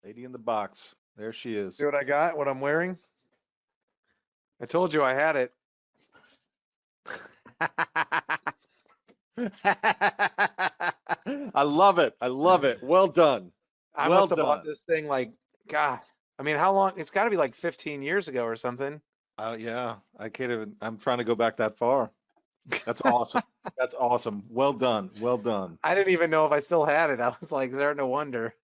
Lady in the box. There she is. See what I got? What I'm wearing? I told you I had it. I love it. I love it. Well done. I Well must have bought done. this thing like, God. I mean, how long? It's got to be like 15 years ago or something. Yeah, I can't even. I'm trying to go back that far. That's awesome. That's awesome. Well done. Well done. I didn't even know if I still had it. I was like, there, no wonder.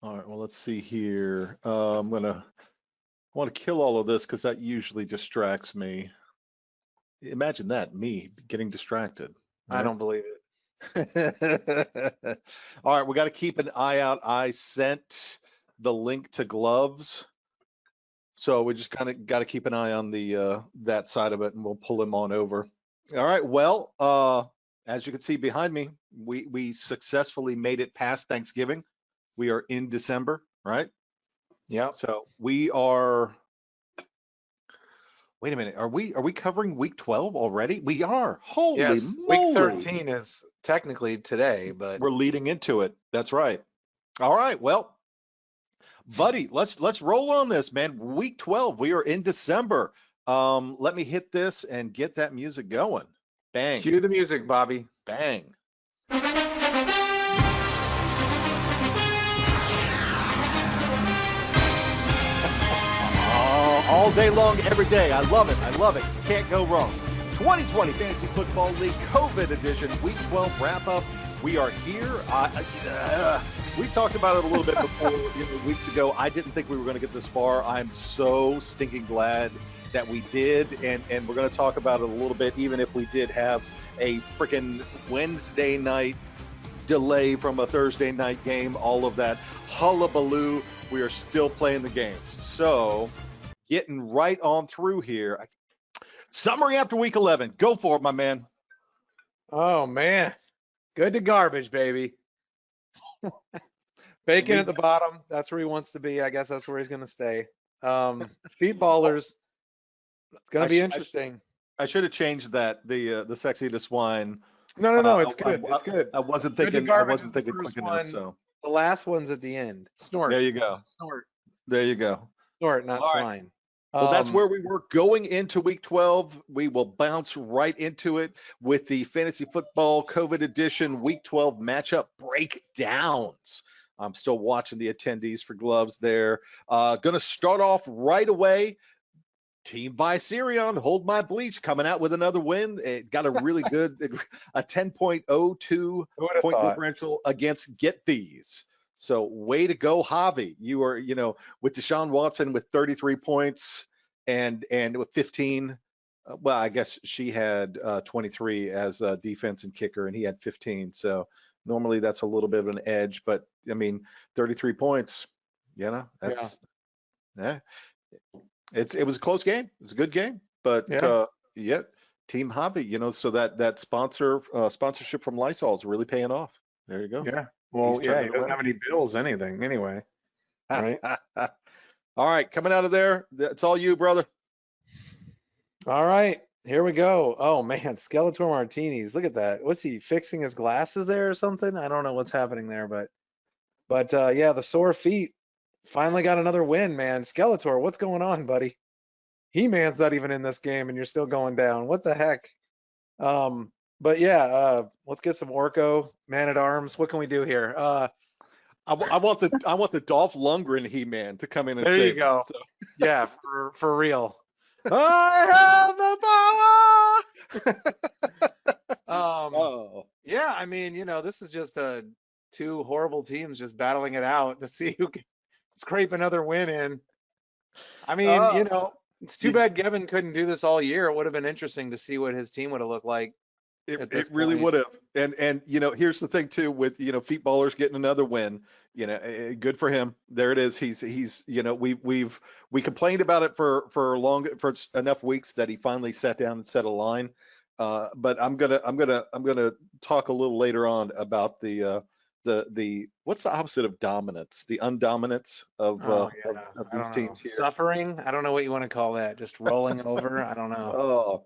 All right. Well, let's see here. I want to kill all of this because that usually distracts me. Imagine that, me getting distracted. I Right? don't believe All right, we got to keep an eye out. I sent the link to gloves, so we just kind of got to keep an eye on the that side of it, and we'll pull him on over. All right. Well, as you can see behind me, we successfully made it past Thanksgiving. We are in December, right? it. Yep. So we are. Wait a minute. Are we covering week 12 already? We are. Holy Yes. Week moly. 13 is technically today, but We're leading into it. That's right. All right. Well, buddy, let's roll on this, man. Week 12. We are in December. Let me hit this and get that music going. Bang. cue the music, Bobby. Bang. All day long, every day. I love it. I love it. Can't go wrong. 2020 Fantasy Football League COVID edition, Week 12 wrap up. We are here. We talked about it a little bit before, weeks ago. I didn't think we were going to get this far. I'm so stinking glad that we did, and we're going to talk about it a little bit, even if we did have a freaking Wednesday night delay from a Thursday night game, all of that hullabaloo. We are still playing the games. So, getting right on through here. Summary after week 11. Go for it, my man. Oh man, good to garbage, baby. Bacon at the bottom. That's where he wants to be. I guess that's where he's going to stay. Feet ballers. It's going to be interesting. I should have changed that. The sexy to swine. No. It's good. It's good. I wasn't Good to thinking. I garbage wasn't is the thinking first quick enough. one. So The last one's at the end. Snort. there you go. Snort. There you go. Snort, not All right. swine. Well, that's where we were going into week 12. We will bounce right into it with the Fantasy Football COVID edition week 12 matchup breakdowns. I'm still watching the attendees for gloves there. Going to start off right away. Team Viserion, hold my bleach, coming out with another win. It got a really good, a 10.02 point differential against Get These. So way to go, Javi. You are, with Deshaun Watson with 33 points and with 15. Well, I guess she had 23 as defense and kicker, and he had 15. So normally that's a little bit of an edge, but I mean, 33 points. That's yeah. It was a close game. It was a good game, but Team Javi. So that sponsorship from Lysol is really paying off. There you go. Yeah. Well, He's yeah, turning he doesn't around. have any bills, anything, anyway. Right? All right, coming out of there, it's all you, brother. All right, here we go. Oh man, Skeletor Martinis. Look at that. What's he fixing his glasses there or something? I don't know what's happening there, but yeah, the sore feet finally got another win, man. Skeletor, what's going on, buddy? He-Man's not even in this game and you're still going down. What the heck? But yeah, let's get some Orko, Man at Arms. What can we do here? I want the Dolph Lundgren He-Man to come in and There save you go. him, so. Yeah, for real. I have the power. Yeah, I mean, this is just two horrible teams just battling it out to see who can scrape another win in. I mean, it's too bad Gavin couldn't do this all year. It would have been interesting to see what his team would have looked like. It really would have. And here's the thing too with feet ballers getting another win. Good for him. There it is. He's we complained about it for enough weeks that he finally sat down and set a line. But I'm gonna talk a little later on about the what's the opposite of dominance? The undominance of these teams here. Suffering. I don't know what you want to call that. Just rolling over. I don't know. Oh.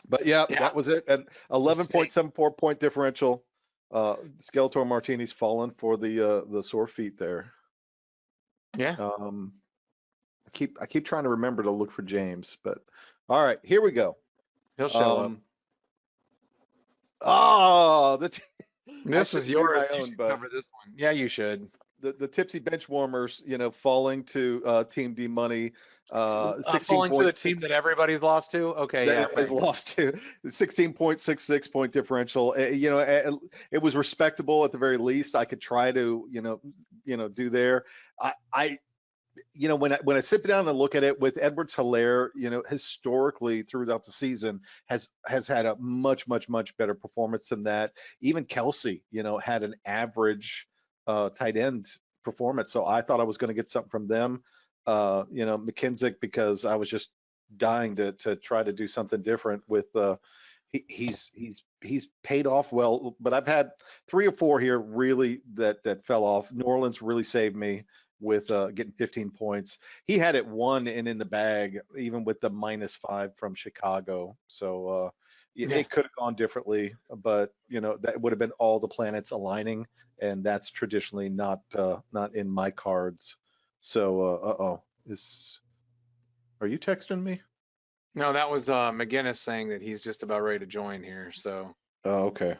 But yeah, that was it. And 11.74 point differential. Skeletor Martini's fallen for the sore feet there. Yeah, I keep trying to remember to look for James, but all right, here we go. he'll show up. Oh, I This is shouldn't do my yours. You own, should but cover this one. Yeah, you should. the tipsy bench warmers, falling to Team D Money, Falling to the 16.6 team that everybody's lost to. Okay, that yeah, everybody's thanks. lost to 16.66 point differential. It was respectable at the very least. I could try to, do there. I when I sit down and look at it with Edwards-Helaire, historically throughout the season has had a much better performance than that. Even Kelsey, had an average tight end performance. So I thought I was going to get something from them. McKinzick, because I was just dying to try to do something different with he's paid off well, but I've had 3 or 4 here really that fell off. New Orleans really saved me with getting 15 points. He had it won and in the bag, even with the -5 from Chicago. So Yeah. it could have gone differently, but that would have been all the planets aligning, and that's traditionally not in my cards. So are you texting me? No, that was McGinnis saying that he's just about ready to join here, so Oh, okay.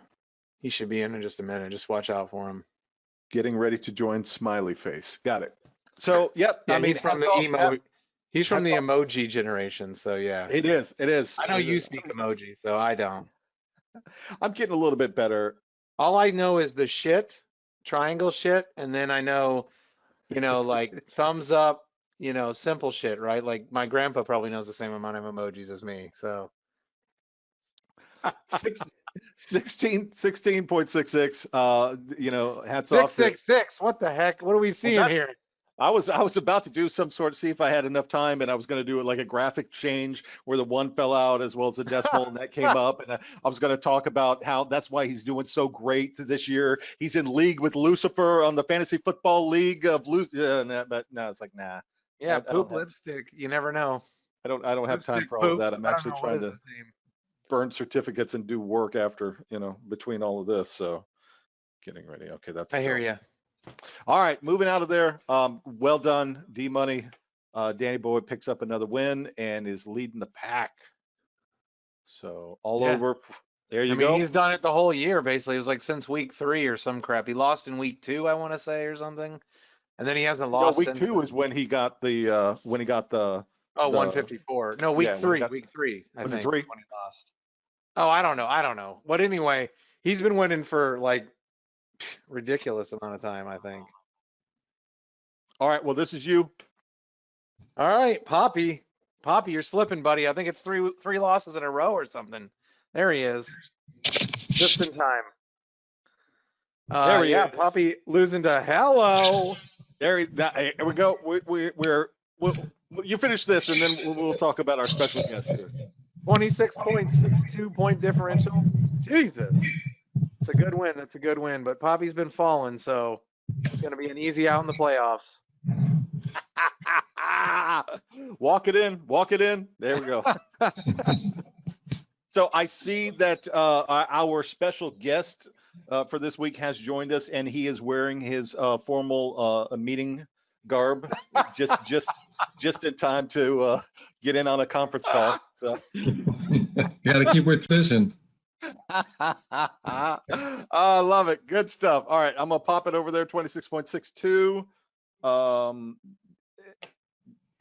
he should be in just a minute. Just watch out for him. Getting ready to join smiley face. Got it. So, yep. Yeah, I mean, he's from the He's from the emoji generation, so yeah. It is. It is. I know you speak emoji, so I don't. I'm getting a little bit better. All I know is the shit, triangle shit, and then I know, like thumbs up, simple shit, right? Like my grandpa probably knows the same amount of emojis as me, so. 16.66. Hats off. 666. What the heck? What are we seeing here? I was about to do some sort, see if I had enough time, and I was going to do it like a graphic change where the 1 fell out as well as the decimal, and that came up. And I was going to talk about how that's why he's doing so great this year. He's in league with Lucifer on the Fantasy Football League of but no, it's like nah. Yeah, poop lipstick. You never know. I don't have time for all of that. I'm actually trying to burn certificates and do work after, between all of this. So getting ready. Okay, I hear you. All right, moving out of there. Well done, D Money. Danny Boyd picks up another win and is leading the pack. So over. There you go. He's done it the whole year basically. It was like since week 3 or some crap. He lost in week 2, I want to say, or something, and then he hasn't lost. Week 2 is when he got the 154. No, week 3. Week 3. I think when he lost. Oh, I don't know. But anyway, he's been winning for like ridiculous amount of time, I think. All right, well, this is you. All right, Poppy, you're slipping, buddy. I think it's three losses in a row or something. There he is, just in time. There he is. Poppy losing to Hello. Here we go. You finish this, and then we'll talk about our special guest here. 26.62 point differential. Jesus. It's a good win. That's a good win. But Poppy's been falling, so it's going to be an easy out in the playoffs. Walk it in. There we go. So I see that our special guest for this week has joined us, and he is wearing his formal meeting garb, just in time to get in on a conference call. So got to keep with vision. I love it. Good stuff. All right, I'm gonna pop it over there. 26.62.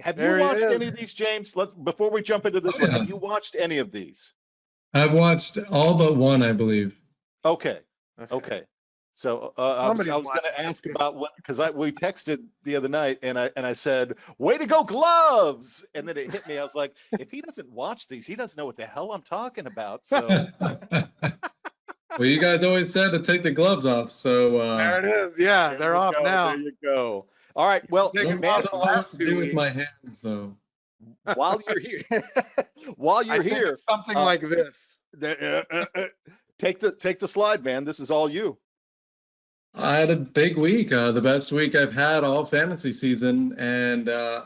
Have you watched any of these, James? Before we jump into this one, have you watched any of these? I've watched all but one, I believe. Okay. So I was going to ask about what, because we texted the other night and I said, "Way to go, gloves!" And then it hit me. I was like, if he doesn't watch these, he doesn't know what the hell I'm talking about. So. Well, you guys always said to take the gloves off, so there it is. Yeah, they're off now. There you go. All right. Well, man, what to do with my hands though. While you're here, it's something like this. Take the slide, man. This is all you. I had a big week, the best week I've had all fantasy season, and I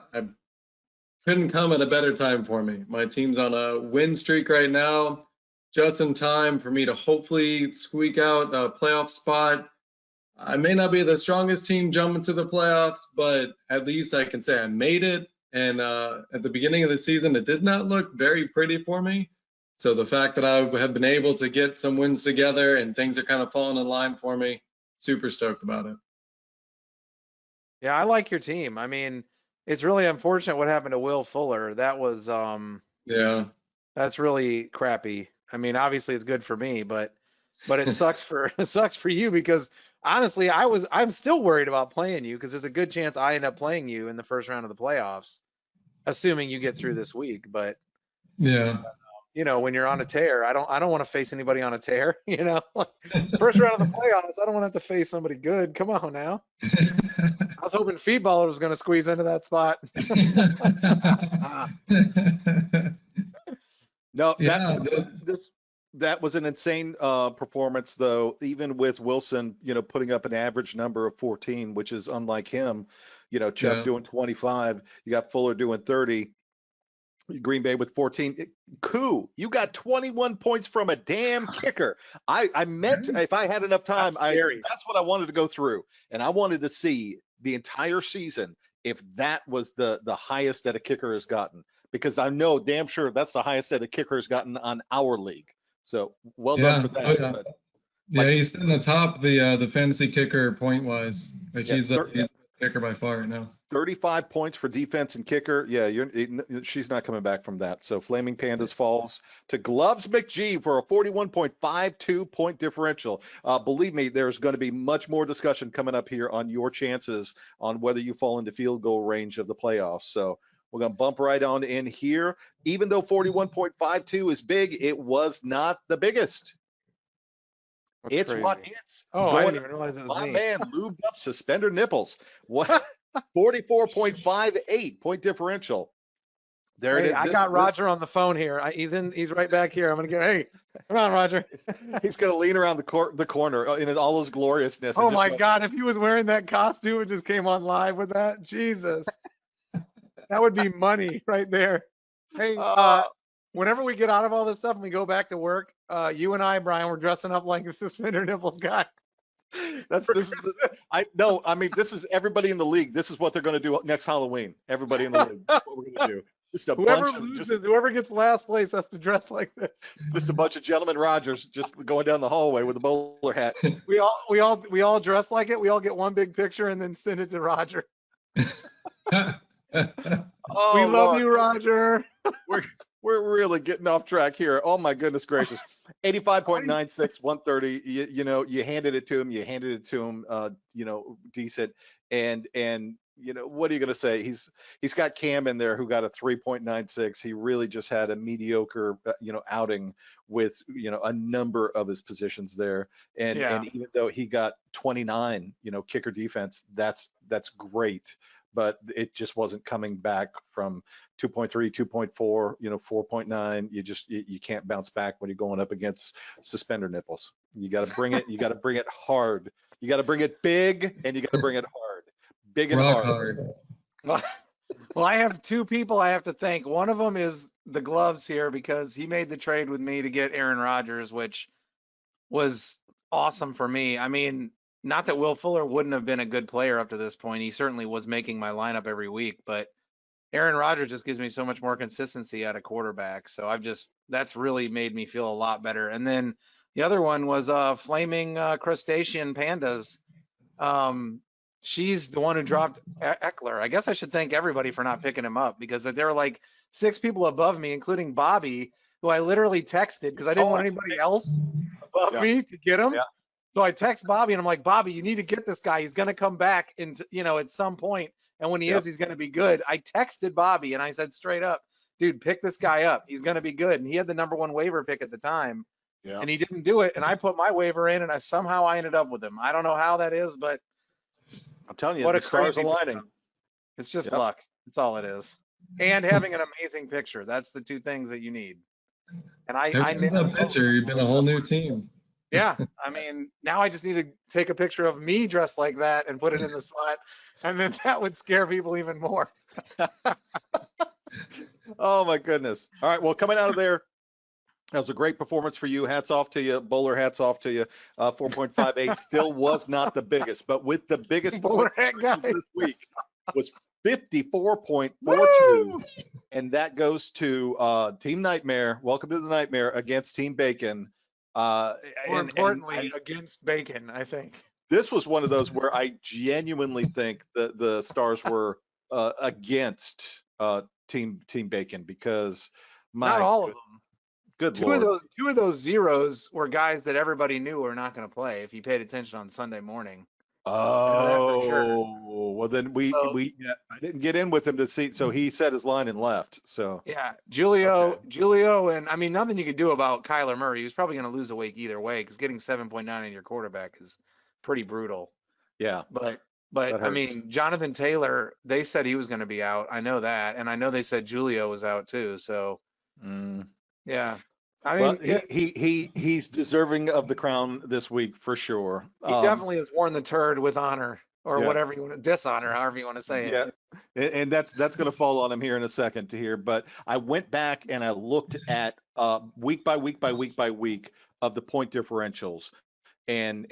couldn't come at a better time for me. My team's on a win streak right now, just in time for me to hopefully squeak out a playoff spot. I may not be the strongest team jumping to the playoffs, but at least I can say I made it. And at the beginning of the season, it did not look very pretty for me. So the fact that I have been able to get some wins together and things are kind of falling in line for me, super stoked about it. Yeah, I like your team. I mean, it's really unfortunate what happened to Will Fuller. That was Yeah. that's really crappy. I mean, obviously it's good for me, but it sucks for it sucks for you because honestly, I'm still worried about playing you because there's a good chance I end up playing you in the first round of the playoffs, assuming you get through this week. But Yeah. when you're on a tear, I don't want to face anybody on a tear. Like, first round of the playoffs, I don't want to have to face somebody good. Come on now. I was hoping Feedballer was going to squeeze into that spot. No, Yeah. that was an insane performance, though. Even with Wilson, putting up an average number of 14, which is unlike him. Chubb Yeah. doing 25. You got Fuller doing 30. Green Bay with 14. Koo, you got 21 points from a damn kicker. I meant if I had enough time, that's what I wanted to go through, and I wanted to see the entire season if that was the highest that a kicker has gotten, because I know damn sure that's the highest that a kicker has gotten on our league. So well done for that. Oh, yeah. Yeah, he's in the top the fantasy kicker point wise. Like he's the kicker by far right now. 35 points for defense and kicker. Yeah, she's not coming back from that. So Flaming Pandas falls to Gloves McGee for a 41.52 point differential. Believe me, there's going to be much more discussion coming up here on your chances on whether you fall into field goal range of the playoffs. So we're going to bump right on in here. Even though 41.52 is big, it was not the biggest. It's crazy. what hits. Oh, I didn't even realize it was my me. man lubed up suspender nipples. What? 44.58 point differential. There it is. I got Roger on the phone here. He's right back here. I'm gonna get. Hey, come on, Roger. He's gonna lean around the corner in all his gloriousness. Oh my God! If he was wearing that costume and just came on live with that, Jesus, that would be money right there. Hey, whenever we get out of all this stuff and we go back to work, you and I, Brian, we're dressing up like the suspender nipples guy. This is everybody in the league. This is what they're going to do next Halloween. Everybody in the league. That's what we're going to do. Whoever gets last place has to dress like this. Just a bunch of gentlemen Rogers just going down the hallway with a bowler hat. We all dress like it. We all get one big picture and then send it to Roger. We love you, Roger. We're really getting off track here. Oh my goodness gracious. 85.96, 130. You handed it to him. You handed it to him. Decent. And what are you going to say? He's got Cam in there who got a 3.96. He really just had a mediocre, outing with, a number of his positions there. And even though he got 29, kicker defense, that's great. But it just wasn't coming back from 2.3, 2.4, 4.9. You can't bounce back when you're going up against suspender nipples. You got to bring it. You got to bring it hard. You got to bring it big, and you got to bring it hard. Big and hard. Well, I have two people I have to thank. One of them is the Gloves here because he made the trade with me to get Aaron Rodgers, which was awesome for me. I mean, not that Will Fuller wouldn't have been a good player up to this point. He certainly was making my lineup every week, but Aaron Rodgers just gives me so much more consistency at a quarterback. So that's really made me feel a lot better. And then the other one was Flaming Crustacean Pandas. She's the one who dropped Eckler. I guess I should thank everybody for not picking him up because there were like 6 people above me, including Bobby, who I literally texted because I didn't want anybody else above me to get him. Yeah. So I text Bobby and I'm like, Bobby, you need to get this guy. He's going to come back at some point. And when he is, he's going to be good. I texted Bobby and I said straight up, dude, pick this guy up. He's going to be good. And he had the #1 waiver pick at the time. Yeah. And he didn't do it. And I put my waiver in and I ended up with him. I don't know how that is, but I'm telling you, the stars aligning. It's just luck. That's all it is. And having an amazing picture. That's the two things that you need. And I nailed that picture. You've been a whole new team. Yeah, I mean, now I just need to take a picture of me dressed like that and put it in the spot, and then that would scare people even more. Oh my goodness! All right, well, coming out of there, That was a great performance for you. Hats off to you. Bowler, hats off to you. 4.58 still was not the biggest, but with the biggest Bowler points hat guy. this week was 54.42. Woo! And that goes to Team Nightmare. Welcome to the Nightmare against Team Bacon. More And importantly, against Bacon, I think. this was one of those where I genuinely think the stars were against Team Bacon because Not all of them. good Two lord. of those zeros were guys that everybody knew were not going to play if you paid attention on Sunday morning. know that for sure. Oh, well then So- yeah, I didn't get in with him to see, so he said his line and left. So Yeah, Julio, Okay. and I mean, nothing you could do about Kyler Murray. He was probably going to lose a week either way because getting 7.9 in your quarterback is pretty brutal. yeah, But That I hurts. mean, Jonathan Taylor, they said he was going to be out. I know that, and I know they said Julio was out too. So Mm. yeah, I Well, mean, yeah, he's deserving of the crown this week for sure. he definitely has worn the turd with honor or Yeah. whatever you want to dishonor, however you want to say Yeah, it. and that's going to fall on him here in a second to hear. But I went back and I looked at week by week by week by week of the point differentials, and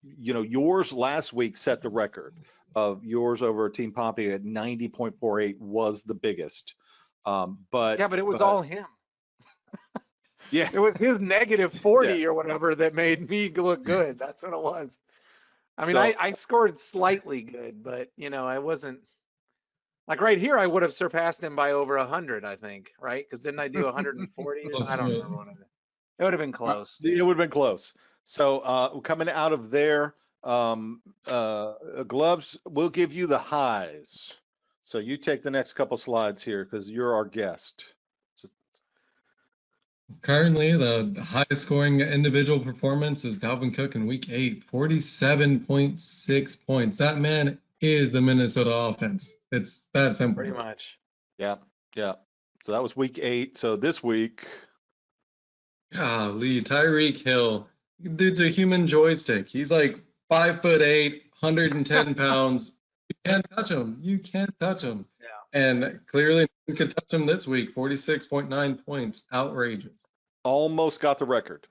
yours last week set the record of yours over Team Pompey at 90.48 was the biggest. But Yeah, but it was all him. yeah, It was his negative 40 or whatever that made me look good. That's what it was. I mean, So- I scored slightly good, but I wasn't like right here. I would have surpassed him by over 100, I think, right? Because didn't I do 140 or something? I don't remember what I did. It would have been close. It would have been close. So coming out of there, gloves, we'll give you the highs. So you take the next couple slides here because you're our guest. Currently, the highest scoring individual performance is Dalvin Cook in week 8, 47.6 points. That man is the Minnesota offense. It's that simple. Pretty much. Yeah. So that was week 8. So this week, Golly, Tyreek Hill. Dude's a human joystick. He's like 5'8", 110 pounds. You can't touch him. You can't touch him. Yeah. And clearly you could touch him this week. 46.9 points. Outrageous. almost got the record.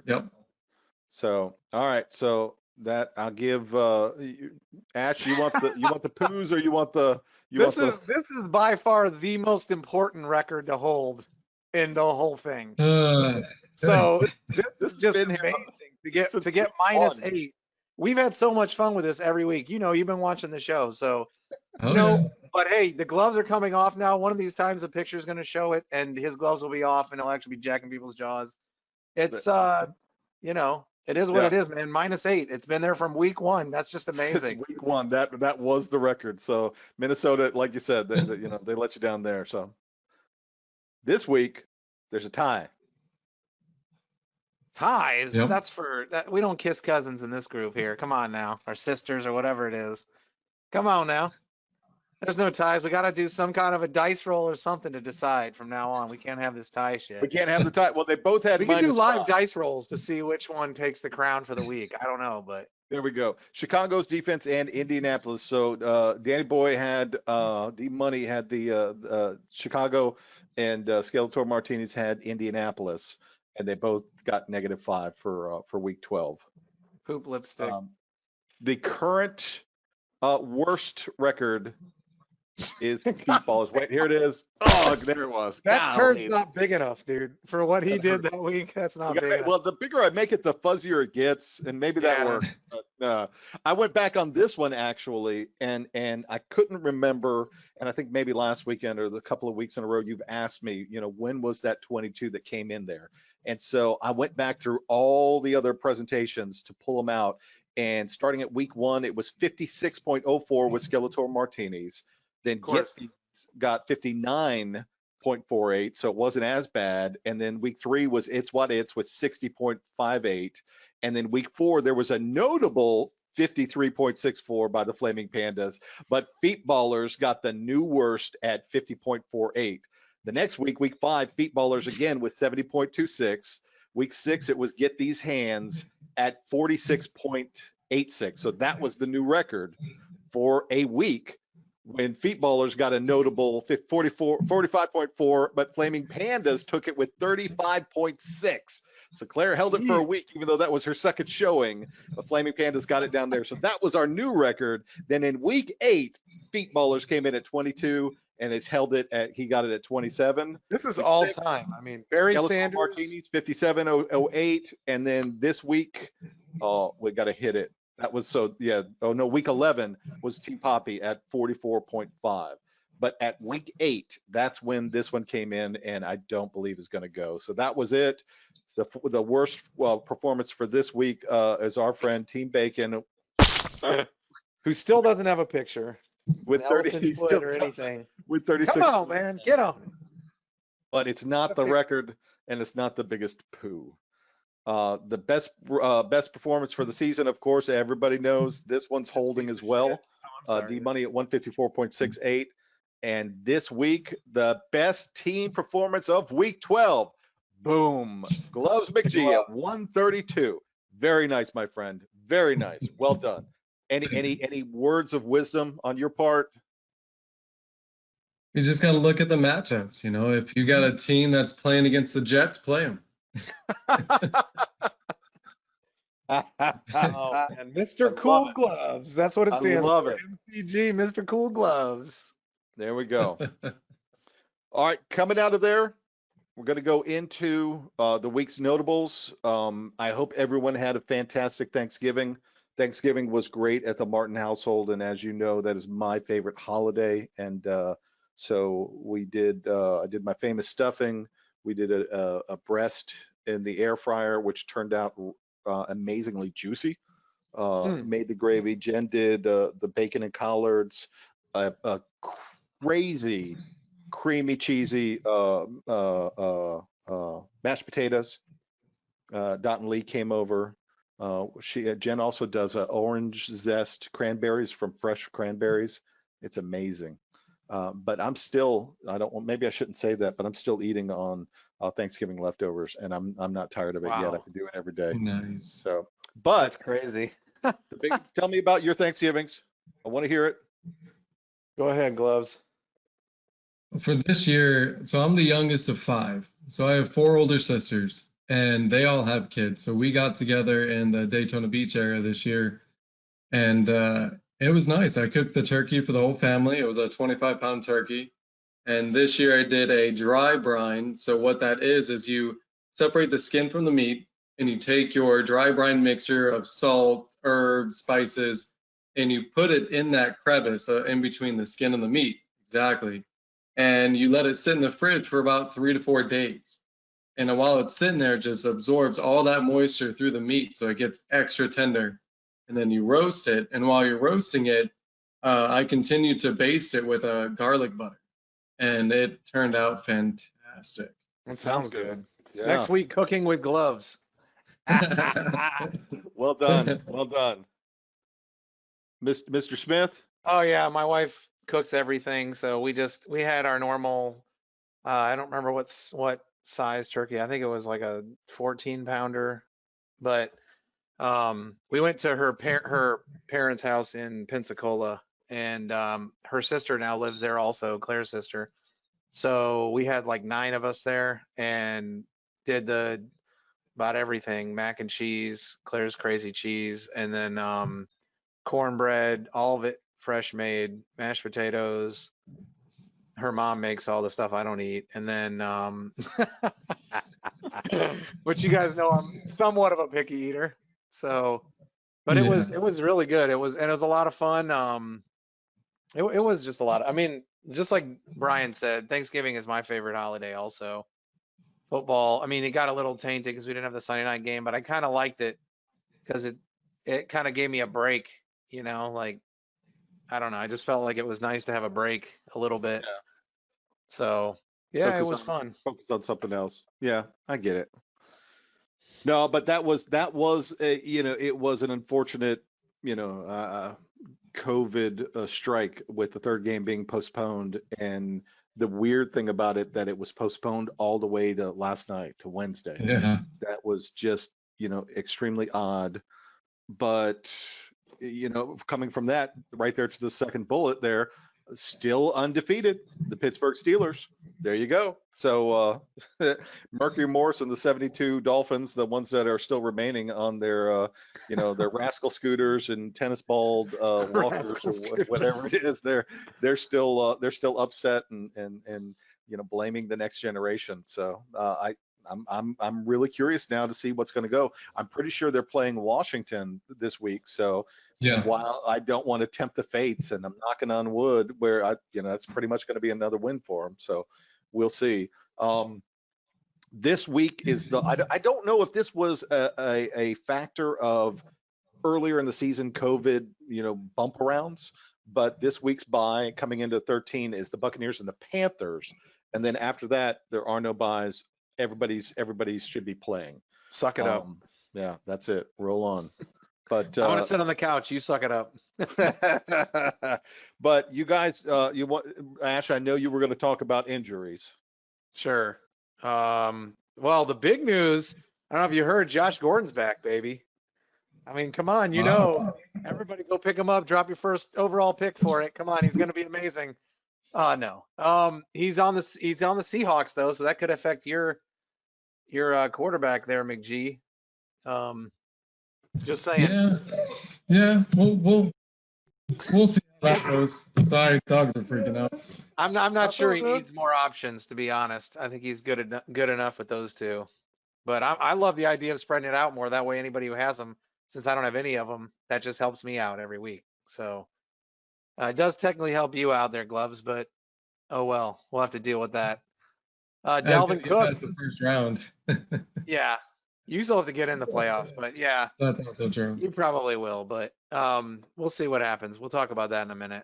Yep. So all right. So that I'll give Ash. You want the poos or you want the This is by far the most important record to hold in the whole thing. So this is just been here. amazing to get This is minus fun. 8. We've had so much fun with this every week. You've been watching the show, so Oh, No. yeah. but hey, the gloves are coming off now. One of these times the picture is going to show it, and his gloves will be off, and he'll actually be jacking people's jaws. It's it is what Yeah. it is, man. Minus 8. It's been there from week 1. That's just Since amazing. week 1, that was the record. So Minnesota, like you said, they let you down there. So this week there's a tie. Ties. Yep. That's for that. We don't kiss cousins in this group here. Come on now, or sisters or whatever it is. Come on now. There's no ties. We got to do some kind of a dice roll or something to decide from now on. We can't have this tie shit. We can't have the tie. Well, they both had We can do live -5. dice rolls to see which one takes the crown for the week. I don't know, but There we go. Chicago's defense and Indianapolis. So Danny Boy had D Money had the Chicago, and Skeletor Martinez had Indianapolis, and they both got -5 for week 12. poop lipstick. The current worst record is Pete Balls. Wait, here it is. Oh, there it was. That Golly. turd's not big enough, dude. For what he That did hurts. that week, that's not You big gotta- enough. well, the bigger I make it, the fuzzier it gets, and maybe that Yeah. worked. But I went back on this one actually, and I couldn't remember. And I think maybe last weekend or the couple of weeks in a row, you've asked me, when was that 22 that came in there? And so I went back through all the other presentations to pull them out. And starting at week 1, it was 56.04 with Skeletor Martinez. Then course. Get got 59.48, so it wasn't as bad. And then week 3 was It's What It's with 60.58. And then week 4, there was a notable 53.64 by the Flaming Pandas, but Feet Ballers got the new worst at 50.48. The next week, week 5, Feet Ballers again with 70.26. Week 6, it was Get These Hands at 46.86. So that was the new record for a week. when Feetballers got a notable 45.4, but Flaming Pandas took it with 35.6. So Claire held it for a Jeez. week, even though that was her second showing, but Flaming Pandas got it down there. So that was our new record. Then in week 8, Feetballers came in at 22 and he got it at 27. This is Week all 6, time. I mean, Barry Skeletor Sanders. Martinis 57.08, and then this week, we got to hit it. That was week 11 was Team Poppy at 44.5. But at week 8, that's when this one came in, and I don't believe is going to go. So that was it. The worst performance for this week is our friend Team Bacon, Who still doesn't have a picture. with An 30. elephant He foot still or does, anything. with 36. Come on, man. Get on it. But it's not the record, and it's not the biggest poo. The best performance for the season, of course, everybody knows this one's holding as well. D Money at 154.68. And this week, the best team performance of week 12. Boom. Gloves McGee at 132. Very nice, my friend. Very nice. Well done. Any words of wisdom on your part? You just got to look at the matchups. You know, if you got a team that's playing against the Jets, play them. Oh, man. Mr. Cool Gloves. That's what it I stands love for. it. MCG, Mr. Cool Gloves. There we go. All right, coming out of there, we're going to go into the week's notables. I hope everyone had a fantastic Thanksgiving. Thanksgiving was great at the Martin household, and as you know, that is my favorite holiday. And so we did. I did my famous stuffing. We did a breast in the air fryer, which turned out amazingly juicy. Made the gravy. Jen did the bacon and collards. A crazy creamy cheesy mashed potatoes. Dot and Lee came over. Jen also does orange zest cranberries from fresh cranberries. It's amazing. But I'm still, maybe I shouldn't say that, but I'm still eating on Thanksgiving leftovers, and I'm not tired of it yet. I Wow. can do it every day. Nice. So, but That's crazy. tell me about your Thanksgivings. I want to hear it. Go ahead, Gloves. For this year, so I'm the youngest of 5. So I have 4 older sisters, and they all have kids. So we got together in the Daytona Beach area this year, and it was nice. I cooked the turkey for the whole family. It was a 25-pound turkey. And this year I did a dry brine. So what that is you separate the skin from the meat, and you take your dry brine mixture of salt, herbs, spices, and you put it in that crevice in between the skin and the meat. Exactly. And you let it sit in the fridge for about 3 to 4 days. And while it's sitting there, it just absorbs all that moisture through the meat, so it gets extra tender. And then you roast it. And while you're roasting it, I continued to baste it with a garlic butter. And it turned out fantastic. That sounds good. Yeah. Next week, cooking with gloves. Well done. Well done. Mr. Smith? Oh yeah, my wife cooks everything, so we had our normal. I don't remember what size turkey. I think it was like a 14-pounder, but we went to her parents' house in Pensacola, and her sister now lives there also, Claire's sister. So we had like 9 of us there and did about everything: mac and cheese, Claire's crazy cheese, and then cornbread, all of it fresh made, mashed potatoes. Her mom makes all the stuff I don't eat, and then but you guys know I'm somewhat of a picky eater. So, but it was really good. It was a lot of fun. It was just a lot. I mean, just like Brian said, Thanksgiving is my favorite holiday also. Football, I mean, it got a little tainted because we didn't have the Sunday night game, but I kind of liked it because it kind of gave me a break, you know, like, I don't know. I just felt like it was nice to have a break a little bit. Yeah. So, yeah, it was fun. Focus on something else. Yeah, I get it. No, but that was it was an unfortunate, COVID strike with the third game being postponed, and the weird thing about it that it was postponed all the way to last night, to Wednesday. Yeah. That was just, extremely odd. But, coming from that right there to the second bullet there, still undefeated, the Pittsburgh Steelers. There you go. So Mercury Morris and the 72 Dolphins, the ones that are still remaining on their, their rascal scooters and tennis ball walkers Rascal or whatever it is, they're still upset and blaming the next generation. So I'm really curious now to see what's going to go. I'm pretty sure they're playing Washington this week. So Yeah. while I don't want to tempt the fates, and I'm knocking on wood, where that's pretty much going to be another win for them. So we'll see. This week is I don't know if this was a factor of earlier in the season COVID, bump arounds, but this week's bye coming into 13 is the Buccaneers and the Panthers, and then after that there are no byes. Everybody's should be playing. Suck it up. Yeah, that's it. Roll on. But I'm gonna sit on the couch. You suck it up. but you guys, Ash, I know you were going to talk about injuries. Sure. Well, the big news, I don't know if you heard, Josh Gordon's back, baby. I mean, come on, everybody go pick him up, drop your first overall pick for it. Come on, he's going to be amazing. No. He's on the Seahawks though, so that could affect your quarterback there, McGee. Just saying. Yeah. We'll see how that goes. Sorry, dogs are freaking out. I'm not sure he needs more options, to be honest. I think he's good enough with those two. But I love the idea of spreading it out more. That way, anybody who has them, since I don't have any of them, that just helps me out every week. So it does technically help you out there, Gloves. But oh well, we'll have to deal with that. Dalvin Cook. That's the first round. Yeah, you still have to get in the playoffs, but yeah, That's also true. you probably will. But we'll see what happens. We'll talk about that in a minute.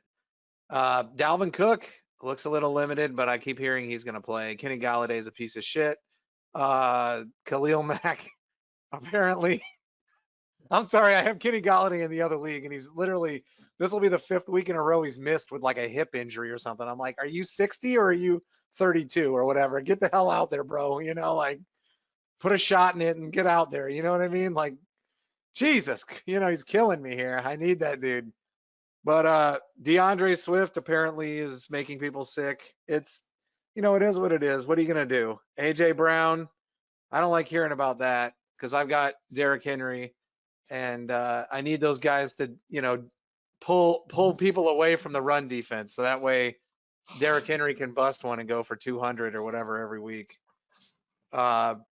Dalvin Cook looks a little limited, but I keep hearing he's going to play. Kenny Galladay is a piece of shit. Khalil Mack, apparently. I'm sorry, I have Kenny Galladay in the other league, and he's literally, this will be the 5th week in a row he's missed with like a hip injury or something. I'm like, are you 60 or are you 32 or whatever? Get the hell out there, bro. Like put a shot in it and get out there. You know what I mean? Like, Jesus, he's killing me here. I need that dude. But DeAndre Swift apparently is making people sick. It's, it is what it is. What are you going to do? AJ Brown, I don't like hearing about that because I've got Derrick Henry, and I need those guys to, pull people away from the run defense. So that way Derrick Henry can bust one and go for 200 or whatever every week.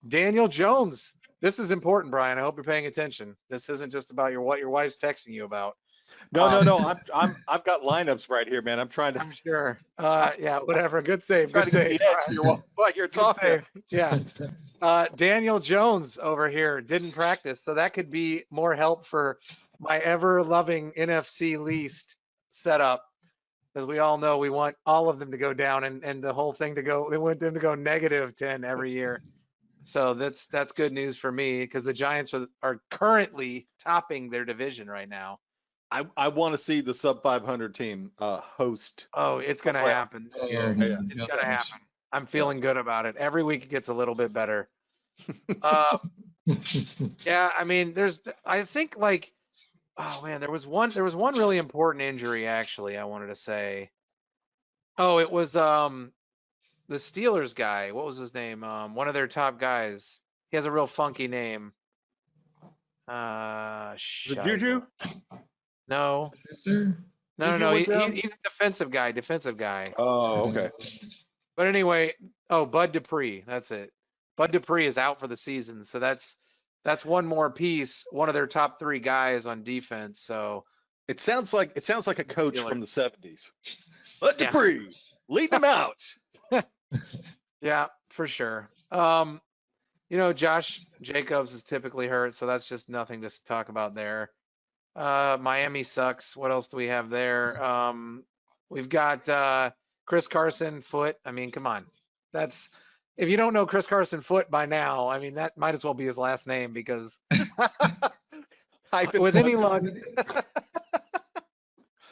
Daniel Jones. This is important, Brian. I hope you're paying attention. This isn't just about what your wife's texting you about. No. I've got lineups right here, man. I'm trying to. I'm sure. Yeah, whatever. Good save. Trying Good to get save. the edge here while you're talking. Yeah. Daniel Jones over here didn't practice, so that could be more help for my ever-loving NFC least setup. As we all know, we want all of them to go down and the whole thing to go. We want them to go -10 every year. So that's good news for me because the Giants are currently topping their division right now. I want to see the sub 500 team host. Oh, it's going to happen. Oh, Yeah. It's going to happen. I'm feeling good about it. Every week it gets a little bit better. Yeah, I mean, I think like, oh man, there was one really important injury actually I wanted to say. Oh, it was the Steelers guy. What was his name? One of their top guys. He has a real funky name. The Juju? No. Schuster? No. Juju went down? He's a defensive guy. Oh, okay. But anyway, Bud Dupree. That's it. Bud Dupree is out for the season, so that's one more piece. One of their top 3 guys on defense. So It sounds like a coach Feel it. from the 70s. Let Yeah. Dupree lead them out. yeah, for sure. Josh Jacobs is typically hurt, so that's just nothing to talk about there. Miami sucks. What else do we have there? We've got Chris Carson foot. I mean, come on. If you don't know Chris Carson foot by now, I mean, that might as well be his last name because with any luck,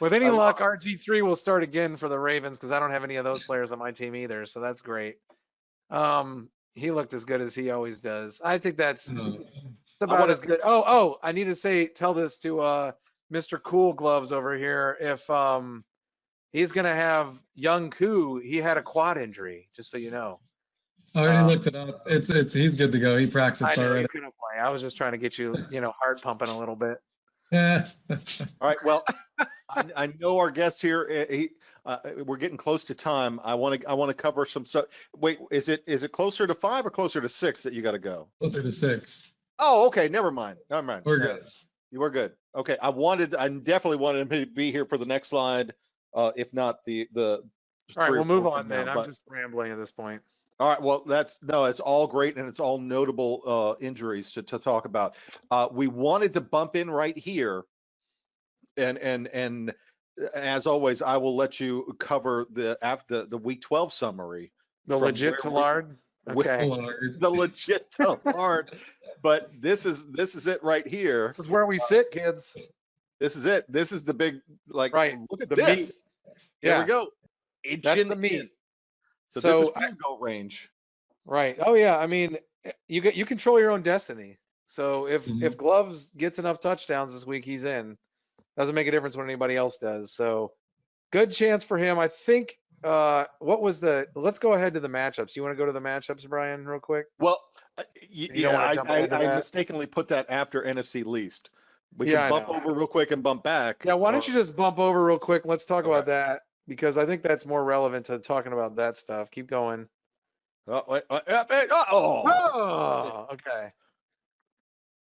RG3 will start again for the Ravens because I don't have any of those players on my team either. So that's great. He looked as good as he always does. I think that's about as good. I need to tell this to Mr. Cool Gloves over here. If he's going to have young Koo. He had a quad injury, just so you know. I already looked it up. He's good to go. He I practiced know already. he's going to play. I was just trying to get you, heart pumping a little bit. Yeah. All right. Well, I know our guest here. We're getting close to time. I want to cover some stuff. Wait, is it closer to 5 or closer to 6 that you got to go? Closer to 6. Oh, okay. Never mind. Never mind. We're good. You were good. Okay. I definitely wanted him to be here for the next slide. If not the All right, 3 or we'll move 4 on from then. now, I'm but- just rambling at this point. All right. Well, it's all great and it's all notable injuries to talk about. We wanted to bump in right here, and as always, I will let you cover the week 12 summary. The from legit where Tillard. Okay. Lord. The legit Tillard, but this is it right here. This is where we sit, kids. This is it. This is the big Right. Look at The this. meat. Here Yeah. we go. That's Inching the meat. in. So So this is I- field goal range. Right. Oh yeah. I mean, you control your own destiny. So if Mhm. Gloves gets enough touchdowns this week, he's in. Doesn't make a difference what anybody else does. So good chance for him. I think. Let's go ahead to the matchups. You want to go to the matchups, Brian, real quick? Well, You don't yeah, wanna jump ahead to I that? mistakenly put that after NFC least. We Yeah, I can bump know. over real quick and bump back. Yeah. Why don't or- you just bump over real quick? Let's talk Okay. about that because I think that's more relevant to talking about that stuff. Keep going. Oh, wait, oh. Oh, okay.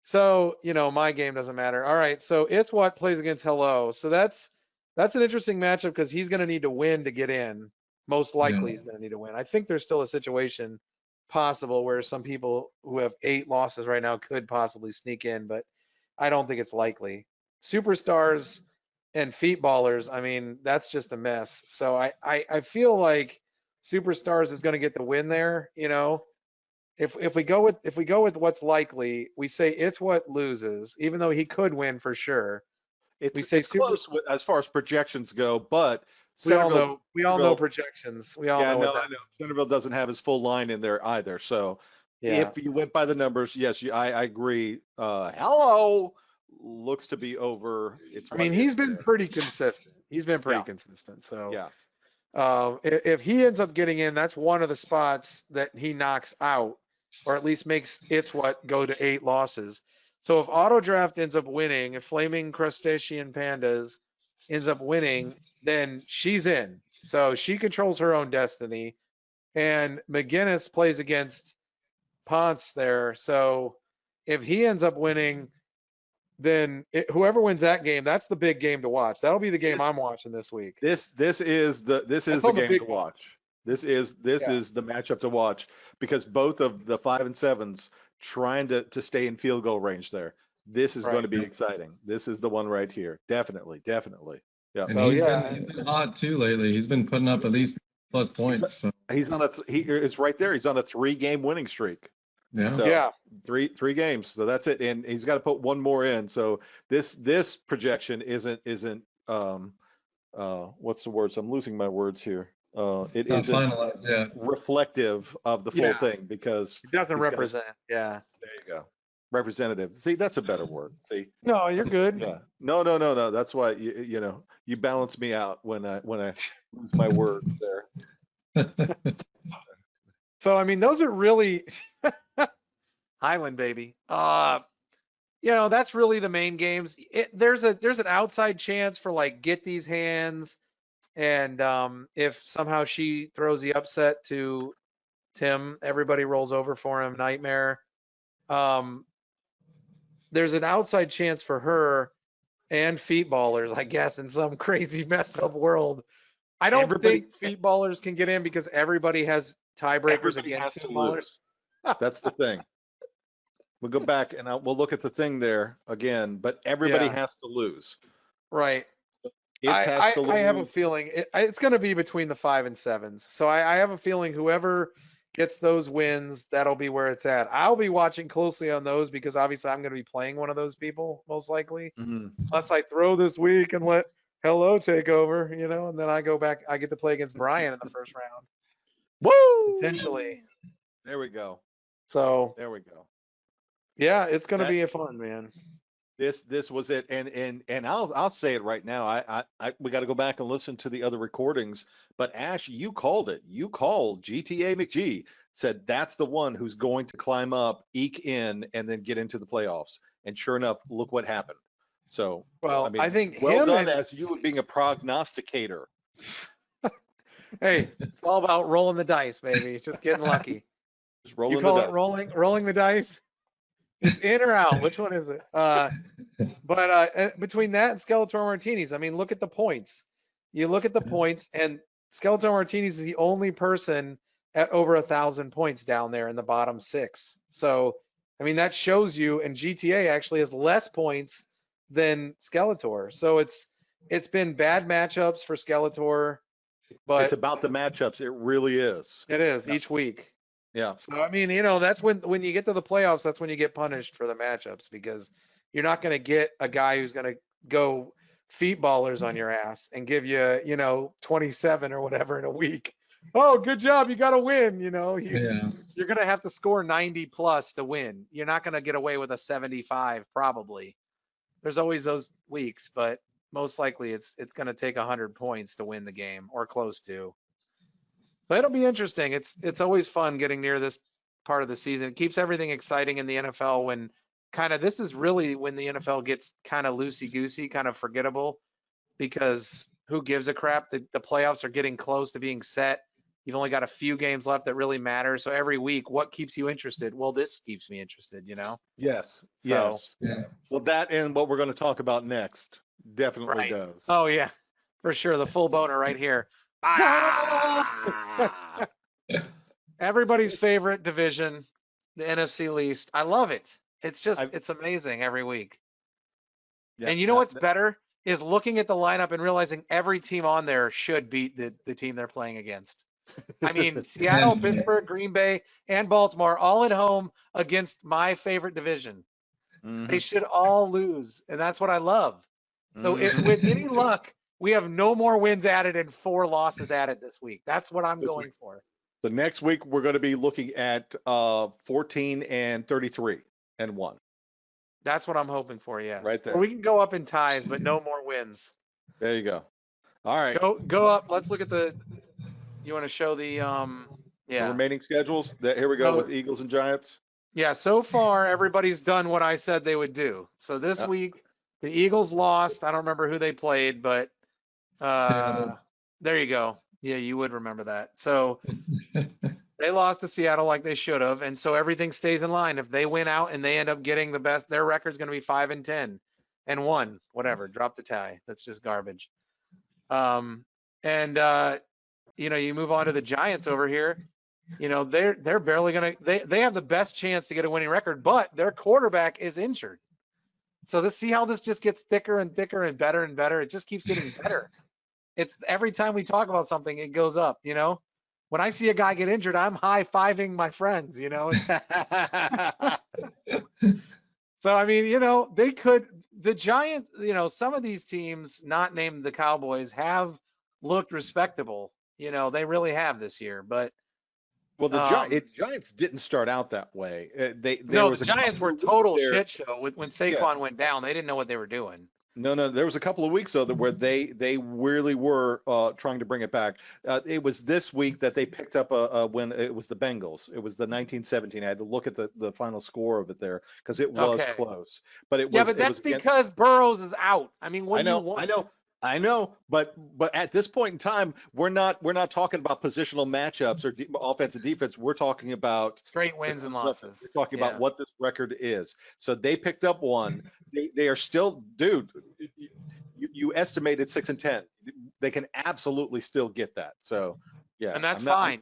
So, my game doesn't matter. All right. So it's what plays against Hello. So that's an interesting matchup because he's going to need to win to get in. Most likely Yeah. he's going to need to win. I think there's still a situation possible where some people who have 8 losses right now could possibly sneak in, but I don't think it's likely. Superstars and feet ballers, I mean, that's just a mess. So I feel like Superstars is going to get the win there, If we go with what's likely, we say it's what loses, even though he could win for sure. It's, we say it's close as far as projections go, but We all Centerville- know Centerville- projections. We all yeah, know no, what I that. know. Centerville doesn't have his full line in there either. So Yeah. if you went by the numbers, yes, I agree. Hello looks to be over. I mean, he's been pretty consistent. He's been pretty Yeah. consistent. So Yeah. if he ends up getting in, that's one of the spots that he knocks out, or at least makes it's what go to 8 losses. So if Auto Draft ends up winning, if Flaming Crustacean Pandas ends up winning, then she's in. So she controls her own destiny. And McGinnis plays against Ponce there. So if he ends up winning, then whoever wins that game, that's the big game to watch. That'll be the game I'm watching this week. This is the on the game big to one. watch. This is the matchup to watch because both of the 5 and 7s trying to stay in field goal range there. This is going to be exciting. This is the one right here. Definitely. Yeah. And So, he's yeah. been hot too lately. He's been putting up at least plus points. So He's on it's right there. He's on a 3-game winning streak. yeah. So Yeah. three games. So that's it. And he's got to put one more in. So this projection isn't what's the words? I'm losing my words here. It Not isn't finalized yet. reflective of the full Yeah. thing because It doesn't he's gotta- represent. Yeah. there you go. Representative. See, that's a better word. See? No, you're good. Yeah. No. That's why you balance me out when I lose my word there. So I mean, those are really Highland baby. That's really the main games. There's an outside chance for like get these hands, and if somehow she throws the upset to Tim, everybody rolls over for him. Nightmare. There's an outside chance for her and feet ballers, I guess, in some crazy messed up world. I don't think feet ballers can get in because everybody has tiebreakers Everybody against has to feet ballers. lose. That's the thing. We'll go back and we'll look at the thing there again, but everybody Yeah. has to lose. Right. It has to lose. I have a feeling it's going to be between the 5 and 7s. So I have a feeling whoever gets those wins, that'll be where it's at. I'll be watching closely on those because obviously I'm going to be playing one of those people most likely, Mhm. unless I throw this week and let Hello take over, and then I go back. I get to play against Brian in the first round, Woo! potentially. There we go. So There we go. yeah, it's going to That- be a fun, man. This was it, and I'll say it right now. We got to go back and listen to the other recordings. But Ash, you called it. You called GTA McGee. Said that's the one who's going to climb up, eke in, and then get into the playoffs. And sure enough, look what happened. So, I Well, mean, I think well him done and as you being a prognosticator. hey, it's all about rolling the dice, baby. It's just getting lucky. Just You rolling call the it dice. rolling the dice? It's in or out. Which one is it? But between that and Skeletor Martinis, I mean, look at the points. You look at the points, and Skeletor Martinis is the only person at over 1,000 points down there in the bottom 6. So, I mean, that shows you, and GTA actually has less points than Skeletor. So it's been bad matchups for Skeletor, It's but about the matchups. It really is. it is Yeah. each week. Yeah. So I mean, that's when you get to the playoffs, that's when you get punished for the matchups because you're not going to get a guy who's going to go feet ballers on your ass and give you, 27 or whatever in a week. Oh, good job, you got to win. Yeah. You're going to have to score 90 plus to win. You're not going to get away with a 75 probably. There's always those weeks, but most likely it's going to take 100 points to win the game or close to. So it'll be interesting. It's always fun getting near this part of the season. It keeps everything exciting in the NFL when this is really when the NFL gets kind of loosey goosey, kind of forgettable because who gives a crap? The playoffs are getting close to being set. You've only got a few games left that really matter. So every week, what keeps you interested? Well, this keeps me interested. Yes. So, Yes. Yeah. Well, that and what we're going to talk about next definitely right. does. Oh yeah, for sure. The full boner right here. Ah! Everybody's favorite division, the NFC least. I love it. It's amazing every week. Yeah, And you know what's better is looking at the lineup and realizing every team on there should beat the team they're playing against. I mean, Seattle, Pittsburgh, Green Bay, and Baltimore all at home against my favorite division. They should all lose, and that's what I love. So with any luck, we have no more wins added and 4 losses added this week. That's what I'm going for. So next week we're going to be looking at 14 and 33 and 1. That's what I'm hoping for, yes. Right there. Or we can go up in ties, but no more wins. There you go. All right. Go up. Let's look at you want to show the The remaining schedules. Here we go with Eagles and Giants. Yeah, so far everybody's done what I said they would do. So this week the Eagles lost. I don't remember who they played, but there you go. Yeah, you would remember that. So they lost to Seattle like they should have, and so everything stays in line. If they win out and they end up getting the best, their record's going to be 5-10 and 1, whatever. Drop the tie. That's just garbage. You move on to the Giants over here. They're barely gonna. They have the best chance to get a winning record, but their quarterback is injured. So see how this just gets thicker and thicker and better and better. It just keeps getting better. It's every time we talk about something, it goes up. When I see a guy get injured, I'm high-fiving my friends. So I mean, the Giants. Some of these teams, not named the Cowboys, have looked respectable. They really have this year, but. Well, the Giants didn't start out that way. The Giants were a total shit show when Saquon went down. They didn't know what they were doing. No. There was a couple of weeks though where they really were trying to bring it back. It was this week that they picked up a win. It was the Bengals. It was the 1917. I had to look at the final score of it there because it was close. But it was. Yeah, but that's because Burrows is out. I mean, what do you want? I know, but at this point in time, we're not talking about positional matchups or offense and defense. We're talking about straight wins and losses. We're talking about what this record is. So they picked up 1. They are still, dude. You estimated 6-10. They can absolutely still get that. So yeah, and that's fine.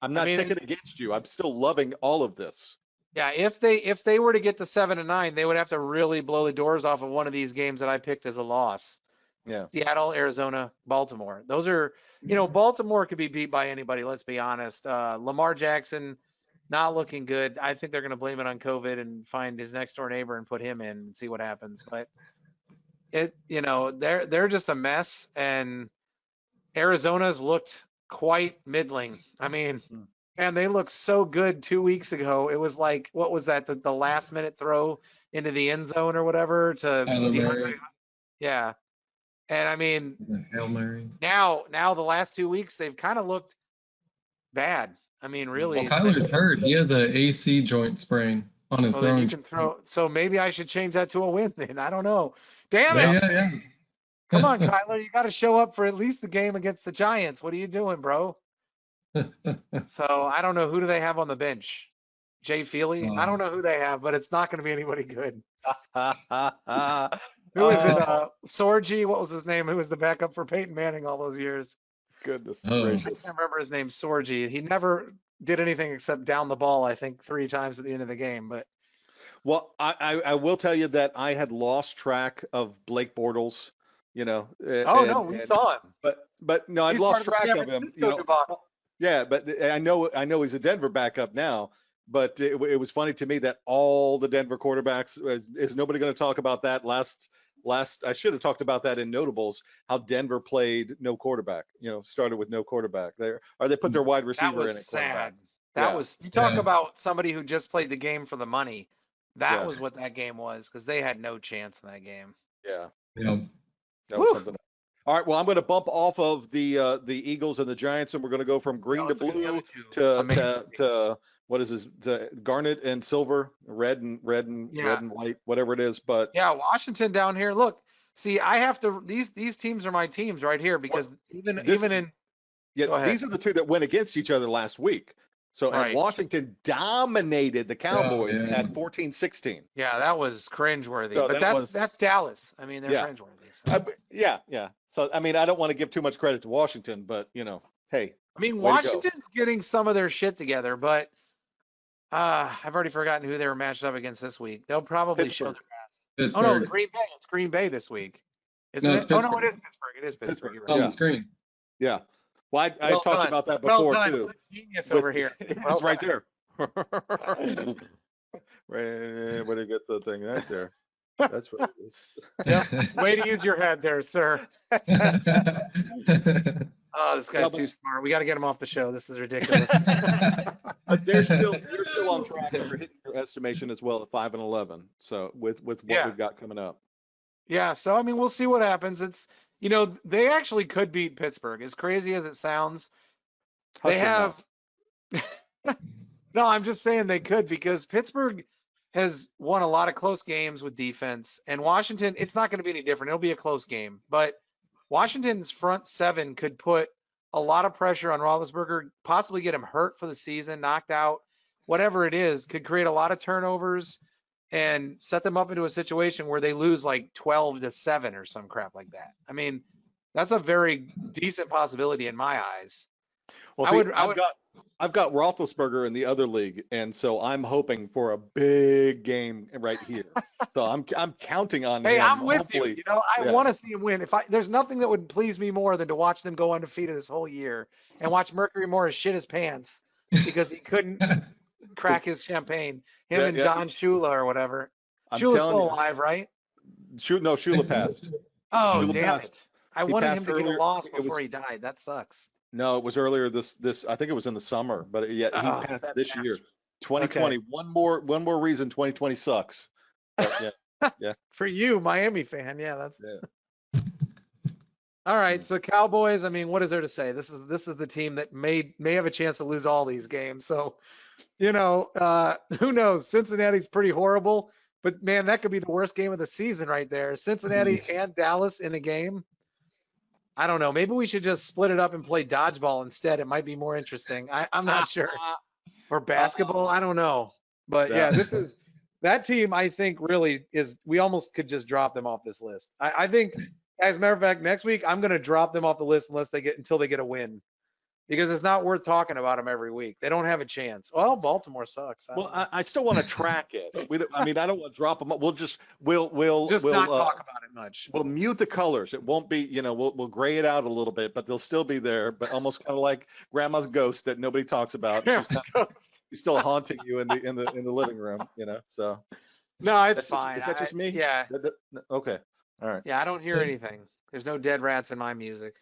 I'm not taking against you. I'm still loving all of this. Yeah, if they were to get to 7-9, they would have to really blow the doors off of one of these games that I picked as a loss. Yeah. Seattle, Arizona, Baltimore. Those are, Baltimore could be beat by anybody. Let's be honest. Lamar Jackson, not looking good. I think they're going to blame it on COVID and find his next door neighbor and put him in and see what happens. But they're just a mess. And Arizona's looked quite middling. I mean, And they looked so good 2 weeks ago. It was like, what was that? The last minute throw into the end zone or whatever to Kyler DeAndre. Murray, Yeah. And I mean, Hail Mary. now the last 2 weeks they've kind of looked bad. I mean, Well, really. Kyler's hurt. He has a AC joint sprain on his Well, then you throwing can shoulder. throw. So maybe I should change that to a win then. I don't know. Damn Yeah, it. yeah, Come on, Kyler. You got to show up for at least the game against the Giants. What are you doing, bro? yeah. So I don't know. Who do they have on the bench? Jay Feely? I don't Um, know who they have, but it's not going to be anybody good. Oh, Who is it? Sorgi? What was his name? Who was the backup for Peyton Manning all those years? goodness Oh. I gracious. can't remember his name. Sorgi. He never did anything except down the ball, I think, 3 times at the end of the game. But Well, I will tell you that I had lost track of Blake Bortles, oh no, we saw him. but no, I'd He's lost part of the track San of him, Francisco debacle. Yeah, but I know he's a Denver backup now, but it was funny to me that all the Denver quarterbacks is nobody going to talk about that last I should have talked about that in notables how Denver played no quarterback, started with no quarterback there or they put their wide That receiver in was at quarterback. sad. That Yeah, was, you talk Yeah. about somebody who just played the game for the money. That yeah, was what that game was because they had no chance in that game. yeah. Yeah. That was Whew. something. All right, well, I'm going to bump off of the Eagles and the Giants, and we're going to go from green No, to it's the other blue two. to Amazing. to what is this? To garnet and silver, red Yeah. and white, whatever it is. But Yeah, Washington down here. Look, see, I have to. These teams are my teams right here because this, even in. yeah, Go ahead. these are the two that went against each other last week. So and Right. Washington dominated the Cowboys yeah. at 14-16. Yeah, that was cringeworthy. So But that was that's Dallas. I mean, they're yeah, cringeworthy. So. yeah. So I mean, I don't want to give too much credit to Washington, but hey, I mean, way to go. Washington's getting some of their shit together, but I've already forgotten who they were matched up against this week. They'll probably show Pittsburgh. their ass. Oh no, Pittsburgh. Green Bay. It's Green Bay this week, isn't No, it? it's Oh no, it Pittsburgh. is Pittsburgh. It is Pittsburgh. Pittsburgh. You're On right. the screen. Yeah. Well, I Well talked done. about that Well before done. too. What a genius With- over here. Well it's right done. there. Right, where do you get the thing right there? That's what it is. Yep. Way to use your head there, sir. Oh, this guy's but- too smart. We got to get him off the show. This is ridiculous. But they're still on track for hitting their estimation as well at 5-11. So with what Yeah. we've got coming up. Yeah, so I mean, we'll see what happens. It's, they actually could beat Pittsburgh. As crazy as it sounds, they Hush your have. No, I'm just saying they could because Pittsburgh has won a lot of close games with defense, and Washington, it's not going to be any different. It'll be a close game, but Washington's front seven could put a lot of pressure on Roethlisberger, possibly get him hurt for the season, knocked out, whatever it is, could create a lot of turnovers and set them up into a situation where they lose like 12-7 or some crap like that. I mean, that's a very decent possibility in my eyes. Well, I see, would- I've got Roethlisberger in the other league, and so I'm hoping for a big game right here. So I'm counting on Hey, him. I'm with hopefully. you. I yeah. want to see him win. There's nothing that would please me more than to watch them go undefeated this whole year and watch Mercury Morris shit his pants because he couldn't crack his champagne. Him Yeah, and yeah. Don Shula or whatever. I'm Shula's telling still you. alive, right? Shula passed. Oh, Shula damn passed. it. I He wanted passed him to get earlier. a loss It was- before he died. That sucks. No, it was earlier this I think it was in the summer, but yeah, he Oh, passed that this year. bastard. 2020. One more reason 2020 sucks. But, yeah. For you, Miami fan. Yeah, that's Yeah. all right. So Cowboys, I mean, what is there to say? This is the team that may have a chance to lose all these games. So, who knows? Cincinnati's pretty horrible, but man, that could be the worst game of the season right there. Cincinnati and Dallas in a game. I don't know. Maybe we should just split it up and play dodgeball instead. It might be more interesting. I'm not sure. Or basketball. I don't know. But yeah, that team, I think really is, we almost could just drop them off this list. I think, as a matter of fact, next week, I'm going to drop them off the list until they get a win. Because it's not worth talking about them every week. They don't have a chance. Well, Baltimore sucks. Well, I still want to track it. I don't want to drop them. We'll just we'll not talk about it much. We'll mute the colors. It won't be, we'll gray it out a little bit, but they'll still be there. But almost kind of like grandma's ghost that nobody talks about. She's still haunting you in the living room. So no, it's fine. Is that just me? Yeah. Okay. All right. Yeah, I don't hear anything. There's no dead rats in my music.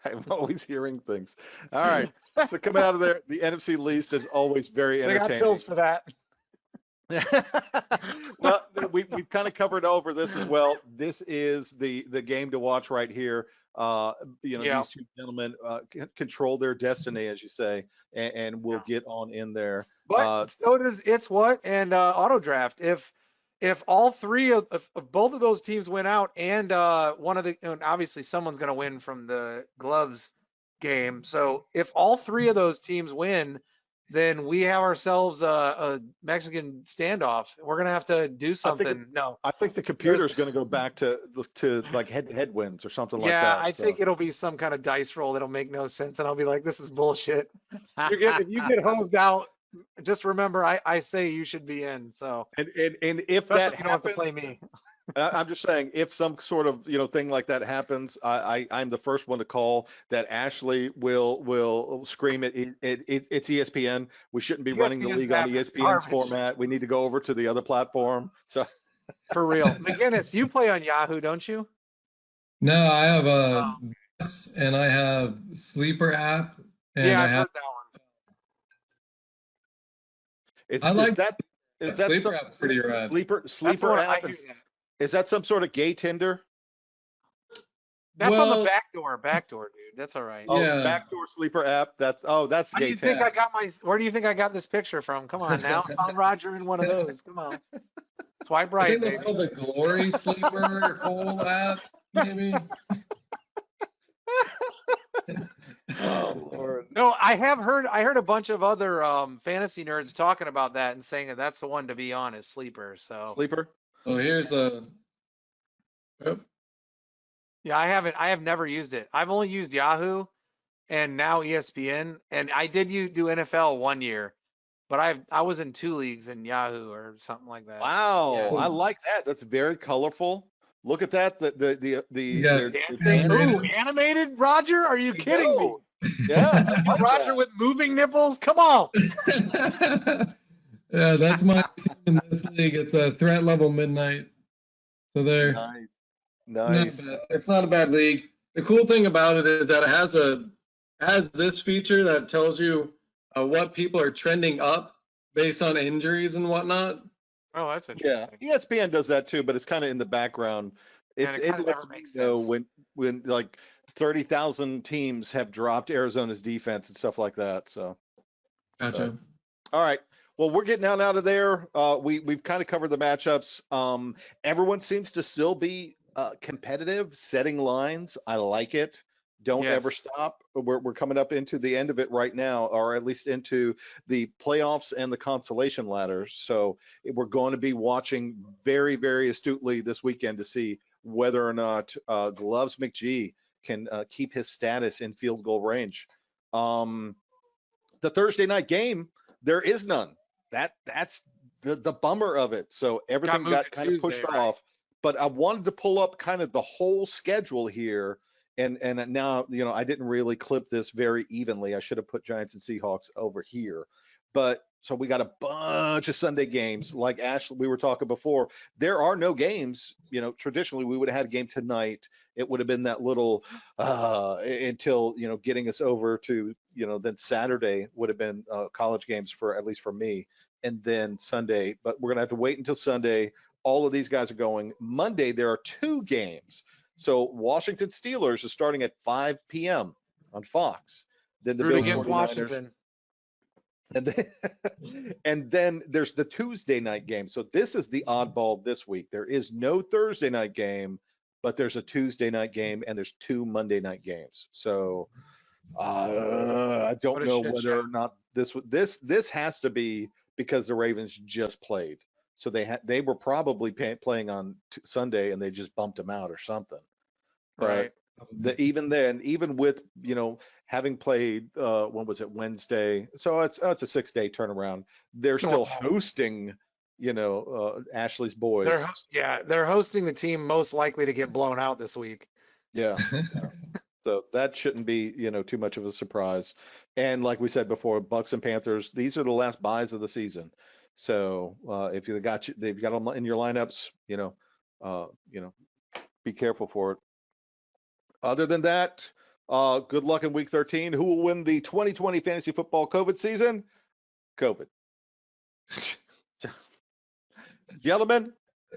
I'm always hearing things. All right. So coming out of there, the NFC least is always very They got entertaining. pills for that. Well, we've kind of covered over this as well. This is the game to watch right here. Yeah. These two gentlemen control their destiny, as you say, and we'll get on in there. But so does It's What and Auto Draft. If all three of both of those teams win out, and one of the and obviously someone's going to win from the gloves game. So if all three of those teams win, then we have ourselves a Mexican standoff. We're going to have to do something. I think the computer's going to go back to like head-to-head wins or something like that. Yeah, I think it'll be some kind of dice roll that'll make no sense, and I'll be like, "This is bullshit." If you get hosed out, just remember I say you should be in. So and if especially that if you don't have to happens, play me. I'm just saying, if some sort of thing like that happens, I'm the first one to call that Ashley will scream it's ESPN. We shouldn't be running the ESPN's league on garbage. ESPN's format. We need to go over to the other platform. So For real. McGinnis, you play on Yahoo, don't you? No, I have and I have Sleeper app, and Yeah, I I've have heard that one. is that Sleeper some app's pretty rad. sleeper That's the one I app? hear that. Is that some sort of gay Tinder? That's on the Well- backdoor, dude. That's all right. Oh, Yeah. backdoor sleeper app. That's How do gay you think Tinder. I got where do you think I got this picture from? Come on now. I found Roger in one of those. Come on. Swipe I right, think that's baby. called the Glory Sleeper whole app, maybe. Oh Lord. No, I heard a bunch of other fantasy nerds talking about that and saying that that's the one to be on is Sleeper. So Sleeper. Oh, here's a. Oh, yeah, I have never used it. I've only used Yahoo and now ESPN, and I did do NFL 1 year, but I was in 2 leagues in Yahoo or something like that. Wow, Yeah. I like that. That's very colorful. Look at that. The Yeah. they're Dancing. animated. Ooh, animated, Roger? Are you kidding me? Yeah, I like Roger that. with moving nipples? Come on. Yeah, that's my team in this league. It's a threat level midnight. So there. Nice. Not Nice. bad. It's not a bad league. The cool thing about it is that it has this feature that tells you what people are trending up based on injuries and whatnot. Oh, that's Yeah, interesting. ESPN does that too, but it's kind of in the background. And it It kinda lets never me makes know sense. when like 30,000 teams have dropped Arizona's defense and stuff like that. So, Gotcha. all right. Well, we're getting out of there. We've kind of covered the matchups. Everyone seems to still be competitive, setting lines. I like it. Don't ever Yes. stop. We're coming up into the end of it right now, or at least into the playoffs and the consolation ladders. So we're going to be watching very, very astutely this weekend to see whether or not Gloves McGee can keep his status in field goal range. The Thursday night game, there is none. That's the bummer of it. So everything moved got to kind of pushed Tuesday, right? off. But I wanted to pull up kind of the whole schedule here. And now, I didn't really clip this very evenly. I should have put Giants and Seahawks over here. But so we got a bunch of Sunday games. Like Ashley, we were talking before, there are no games. Traditionally we would have had a game tonight. It would have been that little until, getting us over to, then Saturday would have been college games at least for me. And then Sunday, but we're going to have to wait until Sunday. All of these guys are going. Monday, there are 2 games. So Washington Steelers is starting at 5 p.m. on Fox. Then the Root Bills against 49ers. Washington. And then there's the Tuesday night game. So this is the oddball this week. There is no Thursday night game, but there's a Tuesday night game and there's 2 Monday night games. So I don't What a know shit whether show. or not this has to be because the Ravens just played. So they were probably playing on Sunday and they just bumped them out or something. But Right. even then, even with having played when was it, Wednesday? So it's a 6-day turnaround. They're It's still normal. hosting Ashley's boys. They're hosting the team most likely to get blown out this week. Yeah. So that shouldn't be too much of a surprise. And like we said before, Bucks and Panthers, these are the last buys of the season. So if they've got them in your lineups, be careful for it. Other than that, Good luck in week 13. Who will win the 2020 fantasy football COVID season? COVID. Gentlemen,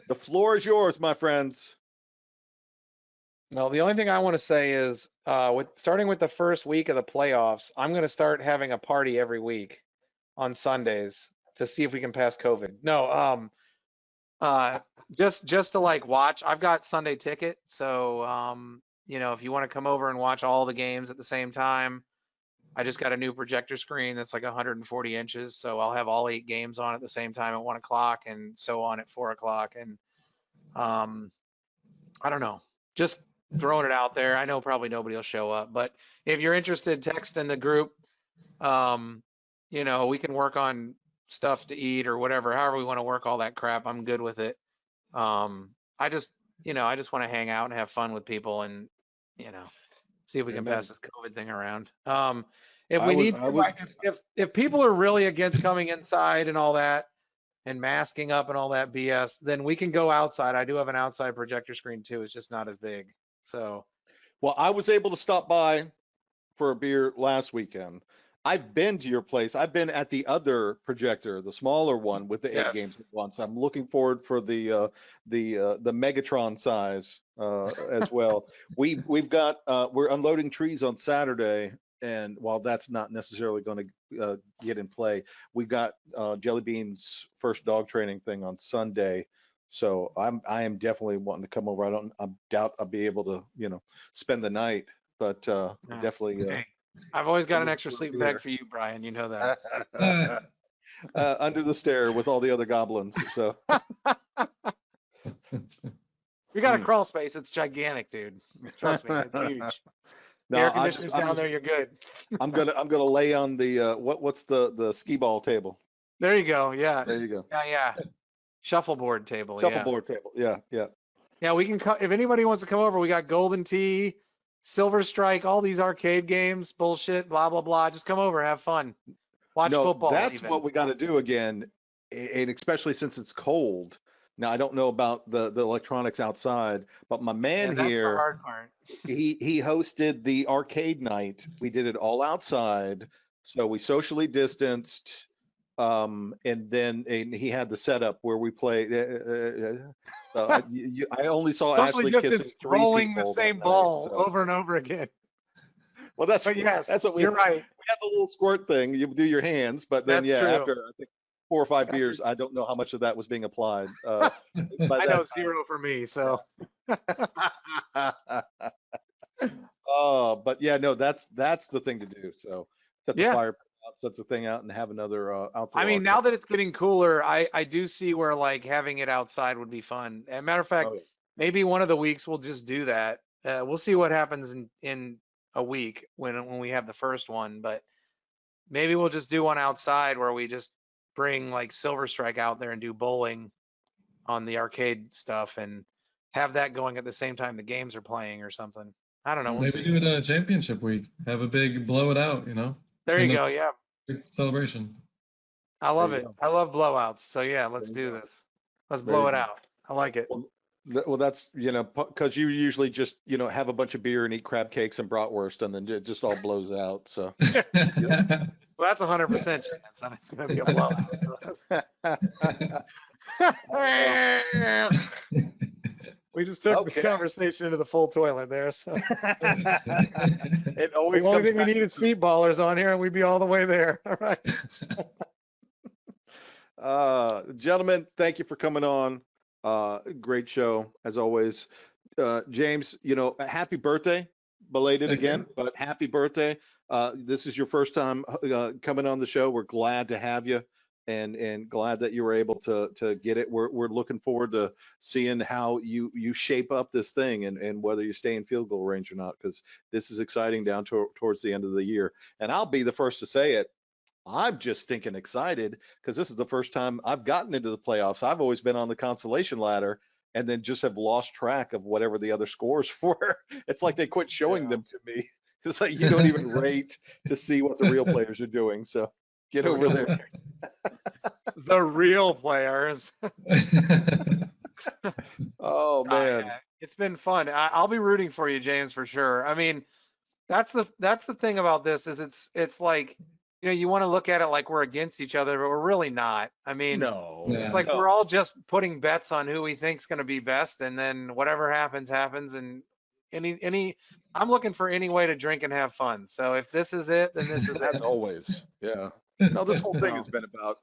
the floor is yours, my friends. Well, the only thing I want to say is, starting with the first week of the playoffs, I'm going to start having a party every week on Sundays to see if we can pass COVID. No, just to like watch. I've got Sunday ticket, so if you want to come over and watch all the games at the same time, I just got a new projector screen that's like 140 inches, so I'll have all 8 games on at the same time at 1 o'clock, and so on at 4 o'clock. And I don't know, just throwing it out there. I know probably nobody will show up, but if you're interested, text in the group. We can work on stuff to eat or whatever, however we want to work all that crap. I'm good with it. I just want to hang out and have fun with people and, see if we can Amen. pass this COVID thing around. If people are really against coming inside and all that and masking up and all that BS, then we can go outside. I do have an outside projector screen too. It's just not as big. So, Well, I was able to stop by for a beer last weekend. I've been to your place. I've been at the other projector, the smaller one with the 8 Yes. games at once. I'm looking forward for the Megatron size as well. We've got we're unloading trees on Saturday, and while that's not necessarily going to get in play, we've got Jelly Bean's first dog training thing on Sunday. So I am definitely wanting to come over. I doubt I'll be able to spend the night, but definitely. hey, I've always got an we'll- extra we'll sleeping be there. bag for you, Brian. You know that. Under the stair with all the other goblins. So You got a crawl space. It's gigantic, dude. Trust me, it's huge. no, Air I'm conditioning's just- I'm down just- there. You're good. I'm gonna lay on the what's the skee ball table. There you go. Yeah. There you go. Yeah. Shuffleboard table. Shuffleboard table. Yeah. Yeah, we can if anybody wants to come over, we got Golden Tee, Silver Strike, all these arcade games, bullshit, blah blah blah. Just come over, have fun. Watch No, football. that's even. what we got to do again, and especially since it's cold. Now I don't know about the electronics outside, but my Yeah, man that's the here, hard part. he hosted the arcade night. We did it all outside, so we socially distanced. And he had the setup where we play. I only saw Socially Ashley kissing distance, 3 rolling the people same that ball night, so. over and over again. Well, that's But yes, that's what we you're right. We had the little squirt thing. You do your hands, but then That's true. after I think 4 or 5 beers, I don't know how much of that was being applied. By I know that 0 for me. So Oh, but yeah, no, that's the thing to do. So set the Yeah. fire out, set the thing out, and have another outdoor. I mean, arcade. now that it's getting cooler, I do see where like having it outside would be fun. As a matter of fact, Oh, yeah. maybe one of the weeks we'll just do that. We'll see what happens in a week when we have the first one, but maybe we'll just do one outside where we just bring like Silver Strike out there and do bowling on the arcade stuff and have that going at the same time the games are playing or something. I don't know. We'll Maybe see. do it championship week. Have a big blow it out, There you in the- go. Yeah. big celebration. I love There it. you go. I love blowouts. So yeah, let's There you do go. this. Let's There blow you it go. out. I like it. Well, that's because you usually just have a bunch of beer and eat crab cakes and bratwurst, and then it just all blows out. So Well, that's 100% chance that it's going to be a blowout. So. We just took Okay. the conversation into the full toilet there. So it always the only comes thing we back need is feet ballers on here, and we'd be all the way there. All right. Gentlemen, thank you for coming on. Great show as always. James, happy birthday, belated Thank again, you. but happy birthday. This is your first time coming on the show. We're glad to have you, and glad that you were able to get it. We're looking forward to seeing how you shape up this thing and whether you stay in field goal range or not, because this is exciting down towards the end of the year. And I'll be the first to say it. I'm just stinking excited because this is the first time I've gotten into the playoffs. I've always been on the consolation ladder and then just have lost track of whatever the other scores were. It's like they quit showing them to me. It's like you don't even rate to see what the real players are doing. So get over there. The real players. Oh man. Yeah, it's been fun. I'll be rooting for you, James, for sure. I mean, That's the thing about this is it's like, you want to look at it like we're against each other, but we're really not. I mean, No. Yeah. it's like No. we're all just putting bets on who we think's going to be best, and then whatever happens, happens. And I'm looking for any way to drink and have fun. So if this is it, then this is As it. always. Yeah. No, this whole thing has been about,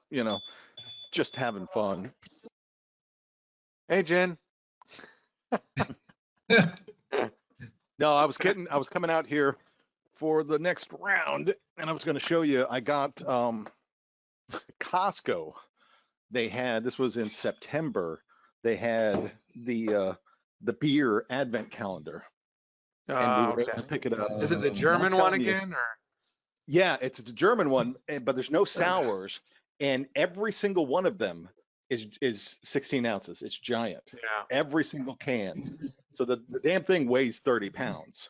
just having fun. Hey, Jen. No, I was kidding. I was coming out here for the next round, and I was going to show you. I got Costco. They had, this was in September. They had the beer advent calendar, and we were able to pick it up. Is it the I'm German one telling you. again, or? Yeah, it's the German one, but there's no sours, and every single one of them is 16 ounces. It's giant. Yeah. Every single can. So the damn thing weighs 30 pounds.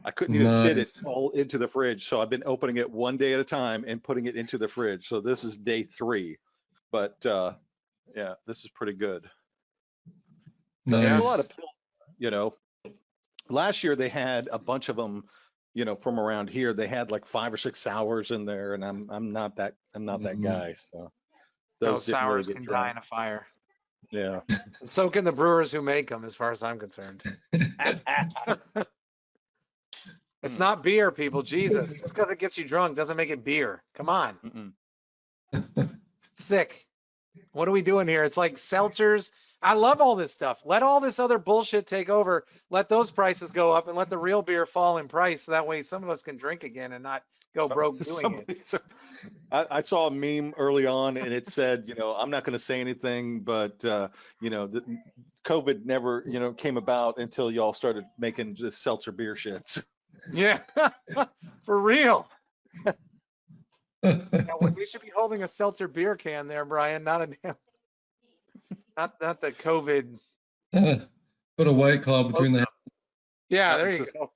I couldn't even fit it Nice. all into the fridge, so I've been opening it one day at a time and putting it into the fridge. So this is day 3, but yeah, this is pretty good. There's Nice. a lot of pills, Last year they had a bunch of them, from around here. They had like 5 or 6 sours in there, and I'm not that Mhm. guy. So Those didn't really sours get can die drunk. in a fire. Yeah. And so can the brewers who make them, as far as I'm concerned. It's not beer, people. Jesus. Just because it gets you drunk doesn't make it beer. Come on. Mm-mm. Sick. What are we doing here? It's like seltzers. I love all this stuff. Let all this other bullshit take over. Let those prices go up and let the real beer fall in price. So that way some of us can drink again and not go broke doing it. I saw a meme early on, and it said, I'm not going to say anything, but COVID never, came about until y'all started making just seltzer beer shits. Yeah. For real. Yeah, we should be holding a seltzer beer can there, Brian, not a damn, not the COVID. Put a White Claw between the. Yeah, there It's you just- go.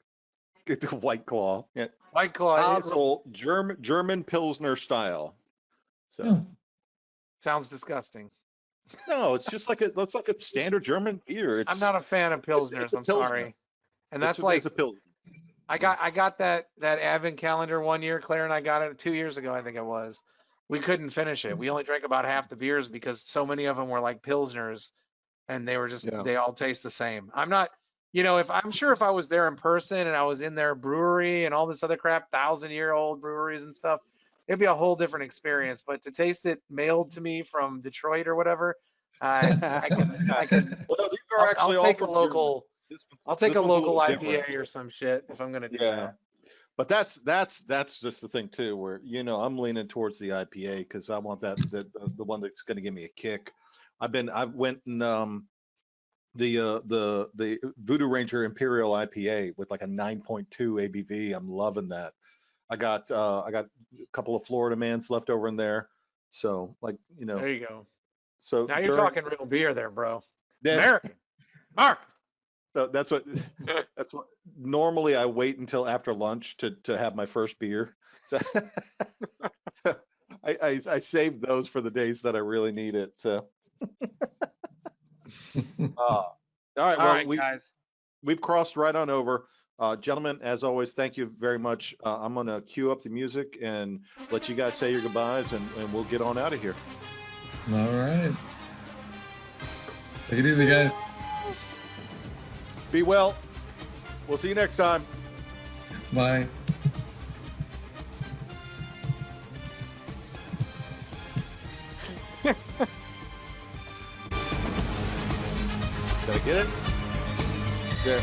Get the White Claw. Yeah. White Claw. It Basel, German Pilsner style. So Oh, sounds disgusting. no, it's just like it's like a standard German beer. I'm not a fan of Pilsners. it's a I'm Pilsner. sorry. And that's like, it's a Pilsner. I got that advent calendar one year. Claire and I got it 2 years ago, I think it was. We couldn't finish it. We only drank about half the beers because so many of them were like Pilsners, and they were just Yeah. they all taste the same. I'm not, if I was there in person and I was in their brewery and all this other crap, 1,000-year-old breweries and stuff, it'd be a whole different experience. But to taste it mailed to me from Detroit or whatever, I can. Well, no, these are actually I'll all take a from local. Germany. I'll take this a one's local little IPA different. or some shit if I'm gonna do Yeah. that. But that's just the thing too, where I'm leaning towards the IPA because I want the one that's going to give me a kick. I went and the Voodoo Ranger Imperial IPA with like a 9.2 ABV. I'm loving that. I got a couple of Florida Mans left over in there, so There you go. So Now you're talking real beer there, bro. Yeah, American. Mark. so that's what normally I wait until after lunch to have my first beer. So, so I saved those for the days that I really need it. So all right, All well right, guys. we've crossed right on over. Gentlemen, as always, thank you very much. I'm going to cue up the music and let you guys say your goodbyes, and we'll get on out of here. all right. Take it easy, guys. Be well. We'll see you next time. Bye. Did I get it? There.